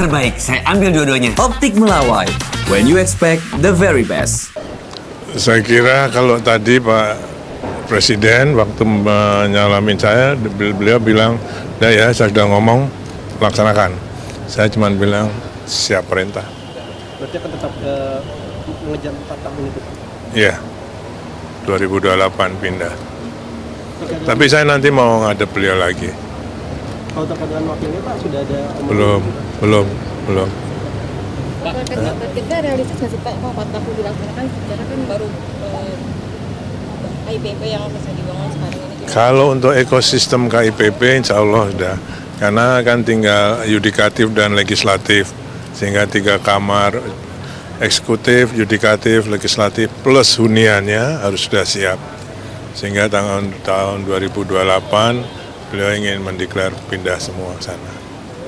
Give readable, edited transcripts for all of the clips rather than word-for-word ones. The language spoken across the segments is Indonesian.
terbaik. Saya ambil dua-duanya. Optik Melawai, when you expect the very best. Saya kira kalau tadi Pak Presiden waktu menyalamin saya, beliau bilang, ya saya sudah ngomong, laksanakan. Saya cuma bilang, siap perintah. Berarti akan tetap mengejar 4 tahun itu, Pak? Iya, 2028 pindah. Tapi saya nanti mau ngadep beliau lagi. Kalau terkait dengan wakilnya, Pak, sudah ada? Belum. Pak, kita realistis nggak sih Pak, mau 4 tahun dilaksanakan, secara kan baru KIPP yang bisa dibangun sekarang ini. Kalau untuk ekosistem KIPP, insya Allah sudah. Karena kan tinggal yudikatif dan legislatif, sehingga 3 kamar, eksekutif, yudikatif, legislatif, plus huniannya harus sudah siap. Sehingga tahun 2028 beliau ingin mendeklar pindah semua ke sana.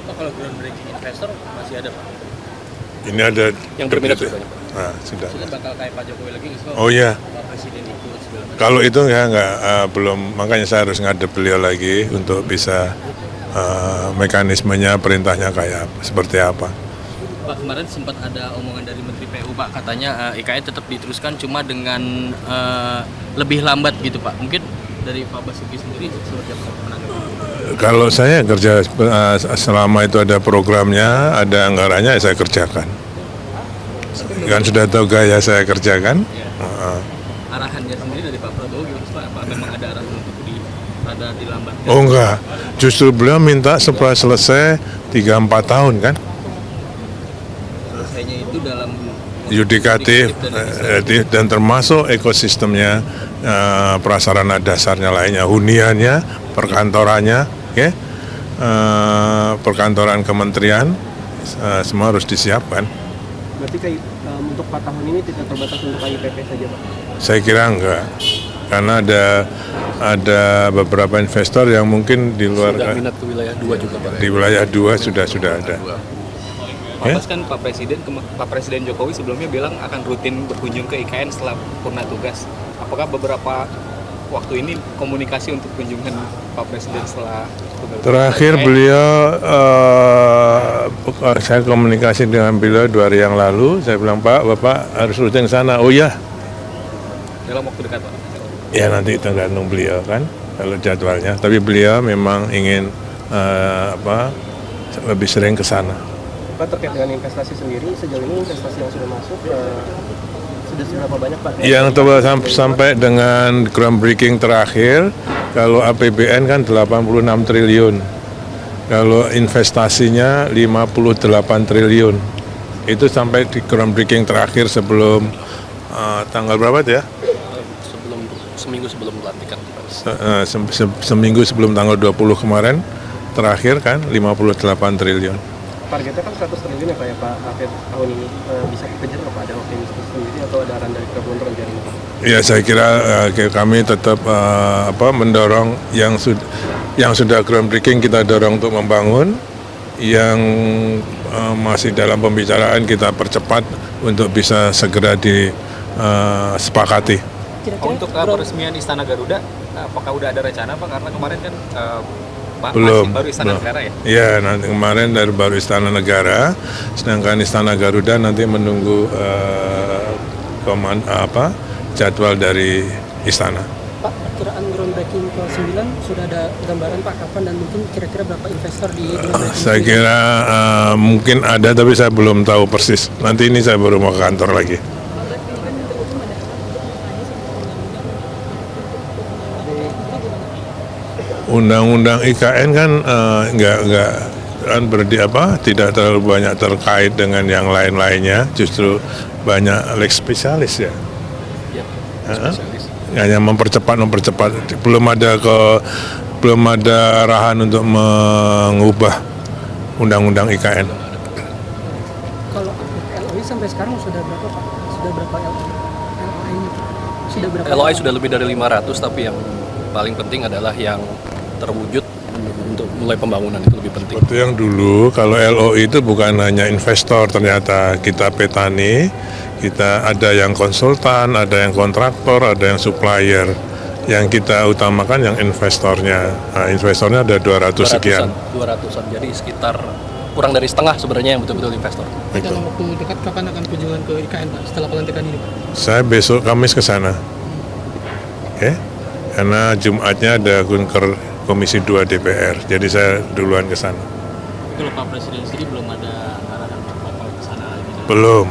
Pak, kalau groundbreaking investor masih ada Pak? Ini ada Yang berminat sudah banyak Pak? Nah, sudah. Sudah bakal kayak Pak Jokowi lagi nggak? Oh iya. Pak Presiden ikut segala macam. Kalau itu belum, makanya saya harus ngadep beliau lagi untuk bisa mekanismenya, perintahnya kayak seperti apa. Pak, kemarin sempat ada omongan dari Menteri PU Pak, katanya IKN tetap diteruskan cuma dengan lebih lambat gitu Pak. Mungkin dari Pak Basuki sendiri seperti apa menanggapi? Kalau saya kerja selama itu ada programnya, ada anggarannya, saya kerjakan. Kan sudah tahu gaya saya kerjakan. Ya. Arahannya sendiri dari Pak Prabowo gimana Pak? Apa memang ada arahan untuk ada dilambatkan? Oh enggak, justru beliau minta supaya selesai 3-4 tahun kan. Selesainya itu dalam Yudikatif dan termasuk ekosistemnya, prasarana dasarnya lainnya, huniannya, perkantorannya, perkantoran kementerian, semua harus disiapkan. Berarti untuk 4 tahun ini tidak terbatas untuk KIPP saja, Pak? Saya kira enggak, karena ada beberapa investor yang mungkin di luar sudah minat ke wilayah 2 juga Pak. di wilayah 2 sudah ada. Pas kan Pak Presiden Jokowi sebelumnya bilang akan rutin berkunjung ke IKN setelah purna tugas. Apakah beberapa waktu ini komunikasi untuk kunjungan Pak Presiden setelah Terakhir beliau, saya komunikasi dengan beliau 2 hari yang lalu. Saya bilang, Pak, Bapak harus rutin sana. Oh iya. dalam waktu dekat Pak? Ya nanti tergantung beliau kan, kalau jadwalnya. Tapi beliau memang ingin lebih sering ke sana. Pak, terkait dengan investasi sendiri, sejauh ini investasi yang sudah masuk sudah seberapa banyak Pak? Yang sampai dengan groundbreaking terakhir, kalau APBN kan 86 triliun. Kalau investasinya 58 triliun. Itu sampai di groundbreaking terakhir sebelum tanggal berapa itu ya? Seminggu sebelum pelantikan. Seminggu sebelum tanggal 20 kemarin, terakhir kan 58 triliun. Targetnya kan 100 triliun ya Pak ya Pak, akhir tahun ini. Bisa dikejar nggak Pak? Ada optimisme sendiri atau ada arahan dari Prabowo untuk rencana ini Pak? Ya saya kira kami tetap mendorong yang sudah groundbreaking kita dorong untuk membangun, yang masih dalam pembicaraan kita percepat untuk bisa segera disepakati. Untuk peresmian Istana Garuda, apakah udah ada rencana Pak? Karena kemarin kan Belum, baru Istana Negara ya? Iya, nanti kemarin baru Istana Negara, sedangkan Istana Garuda nanti menunggu jadwal dari Istana. Pak, perkiraan groundbreaking ke-9 sudah ada gambaran Pak kapan dan mungkin kira-kira berapa investor di groundbreaking? Saya kira mungkin ada, tapi saya belum tahu persis. Nanti ini saya baru mau ke kantor lagi. Undang-undang IKN kan nggak kan tidak terlalu banyak terkait dengan yang lain-lainnya, justru banyak lex spesialis ya. Hanya mempercepat, belum ada arahan untuk mengubah undang-undang IKN. Kalau LOI sampai sekarang sudah berapa Pak? Sudah berapa LOI? Sudah berapa? LOI sudah lebih dari 500, tapi yang paling penting adalah yang terwujud untuk mulai pembangunan itu lebih penting. Seperti yang dulu, kalau LOI itu bukan hanya investor, ternyata kita petani, kita ada yang konsultan, ada yang kontraktor, ada yang supplier. Yang kita utamakan yang investornya. Nah, investornya ada 200 sekian. 200-an, jadi sekitar kurang dari setengah sebenarnya yang betul-betul investor. Itu. Dalam waktu dekat kapan akan kunjungan ke IKN Pak setelah pelantikan ini Pak? Saya besok Kamis ke sana. Oke. Karena Jumatnya ada kunker Komisi 2 DPR. Jadi saya duluan ke sana. Kalau Pak Presiden sendiri belum ada arahan Bapak ke sana lagi. Belum.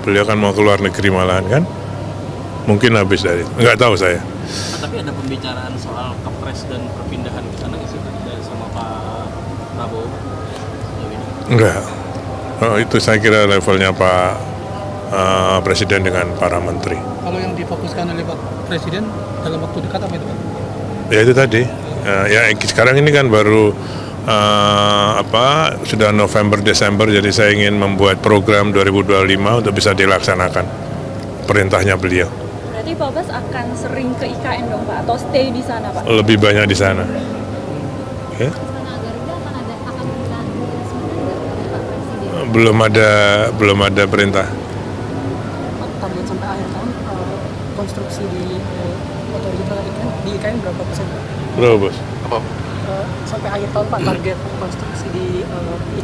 Beliau kan mau ke luar negeri malahan kan? Mungkin habis dari itu. Nggak tahu saya. Tapi ada pembicaraan soal kepres dan perpindahan ke sana sih sama Pak Prabowo. Enggak. Oh, itu saya kira levelnya Pak Presiden dengan para menteri. Kalau yang difokuskan oleh Pak Presiden dalam waktu dekat apa itu Pak? Ya itu tadi. Ya sekarang ini kan baru sudah November Desember, jadi saya ingin membuat program 2025 untuk bisa dilaksanakan perintahnya beliau. Berarti Pak Bas akan sering ke IKN dong Pak, atau stay di sana Pak? Lebih banyak di sana. Oke. Belum ada perintah. Target sampai akhir tahun konstruksi di otorita di IKN berapa persen Pak? Berapa bos? Sampai akhir tahun Pak target konstruksi di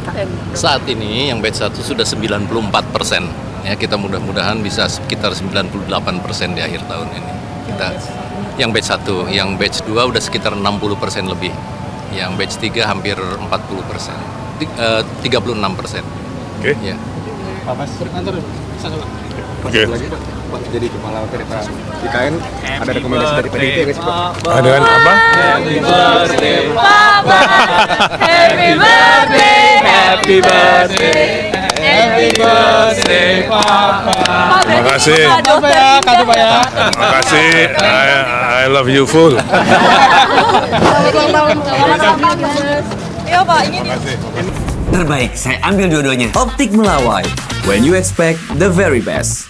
IKN. Saat ini yang batch 1 sudah 94%. Ya, kita mudah-mudahan bisa sekitar 98% di akhir tahun ini. Yang batch 1, yang batch 2 udah sekitar 60% lebih. Yang batch 3 hampir 40%. 36%. Oke. Ya. Pak Bas Berkantor bisa Pak. Oke. Pak jadi kepala otorita IKN ada rekomendasi dari PDIP nggak sih Pak? Ada kan apa? Happy birthday, happy birthday, happy birthday, Papa. Terima kasih. Kado Pak ya. Terima kasih. I love you full. Iya Pak, ini Terbaik, saya ambil dua-duanya. Optik Melawai. When you expect the very best.